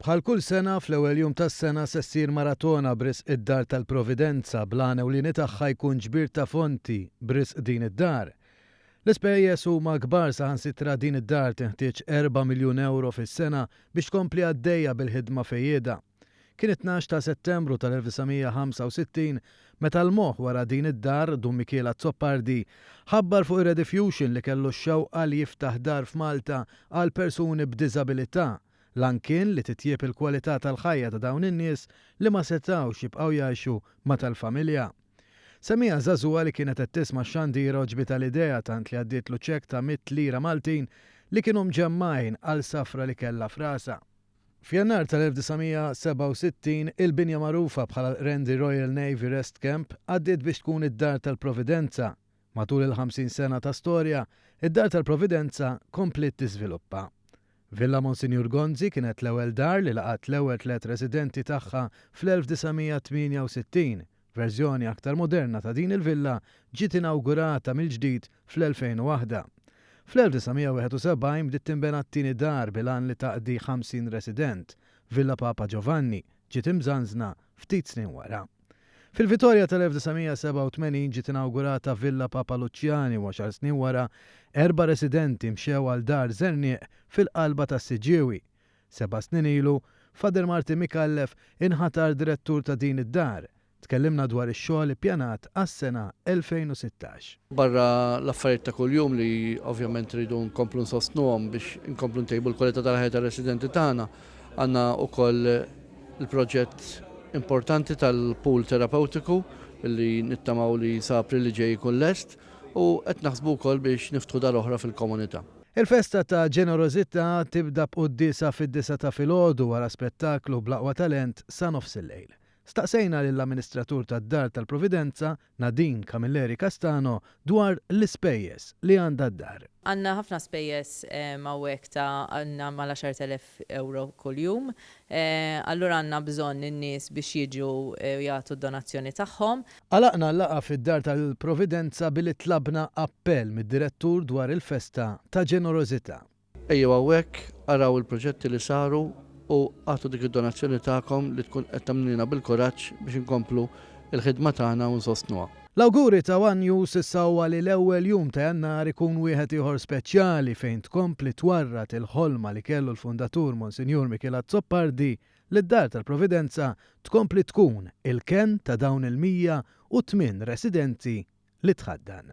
Bħal kull sena fl-ewwel jum tas-sena se ssir maratona b'risq id-Dar tal-Providenza bl-għan ewlieni tagħha jkun ġbir ta' fonti b'risq din id-dar. L-ispejjeż huma kbar saħansitra din id-dar teħtieġ 4 miljun euro fis-sena biex tkompli għaddejja bil-ħidma fejjieda. Kien 12 ta' Settembru tal-1965 meta l-moħħ wara din id-dar Dum Michela Zoppardi ħabbar fuq ir-Rediffusion li kellu x-xewqa li jiftaħ dar f'Malta għal persuni b'diżabilità. Lan kien li titjieb il-kwalità tal-ħajja ta' dawn in-nies li ma setgħux jibqgħu jgħixu ma' tal-familja. Semmija żagħżugħa li kienet qed tisma' xandira ġbita l-idea tant li għaddietlu ċekk ta' 100 lira Maltin li kienu mġemmajn għal safra li kellha f'rasha. F'Jannar tal-1967 il-binja magħrufa bħala Randy Royal Navy Rest Camp għaddiet biex tkun id-Dar tal-Providenza. Matul il-50 sena ta' storja, id-Dar tal-Providenza komplet tiżviluppa. Villa Monsignor Gonzi kienet l-ewwel dar li laqat l-ewwel 3 residenti tagħha fl-1968. Verżjoni aktar moderna ta' din il-villa ġiet inawgurata mill-ġdid fl-2001. Fl-1971 bdiet tinbena t-tieni dar bil-għan li taqdi 50 resident. Villa Papa Giovanni ġiet imżanżna ftit snin wara. Fil-Vitorja tal-1987 ġiet inawgurata Villa Papa Luċjani u 10 snin wara 4 residenti mxew għal dar Żernieq fil-qalba tas-Siġiewi. 7 snin ilu Fader Martin Mikallef inħatar direttur ta' din id-dar. Tkellimna dwar ix-xogħol ippjanat għas-sena 2016. Barra l-affarijiet ta' kuljum li ovvjament rridu nkomplu nsostnuhom biex inkomplu ntejbu l-kwalità tal-ħajja tar-residenti tagħna, għandna wkoll il-proġett importanti tal-pool terapeutiku li nittamaw li sa April li ġej jkun lest u qed naħsbu wkoll biex niftħu dar oħra fil-komunità. Il-festa ta' ġenerożità tibda b'qudiesa fid-9 ta' filgħodu wara spettaklu bl-aqwa talent sa nofs il-lejl. Staqsejna lill-amministratur tad-Dar tal-Providenza, Nadine Camilleri Castano, dwar l-ispejjeż li għandha d-dar. Għandna ħafna spejjeż hawnhekk ta' għandna mal-10,000 euro kuljum. Allura għandna bżonn in-nies biex jiġu jagħtu d-donazzjoni tagħhom. Għalaqna l-laqgħa fid-Dar tal-Providenza billi tlabna appell mid-direttur dwar il-festa ta' ġenerożità. Ejjew hawnhekk araw il-proġetti li saru u għatu dik id-donazzjoni tagħkom li tkun qed tagħmlilna bil-kuraġġ biex inkomplu il-ħidma tagħna u nsostnuha. L-awguri ta' One News issawwa li l-ewwel jum ta' Jannar ikun wieħed ieħor speċjali fejn tkompli twarrat il-ħolma li kellu l-fundatur Monsignor Michela Zoppardi li d-Dar tal-Providenza tkompli tkun il-ken ta' dawn il-108 residenti li tħaddan.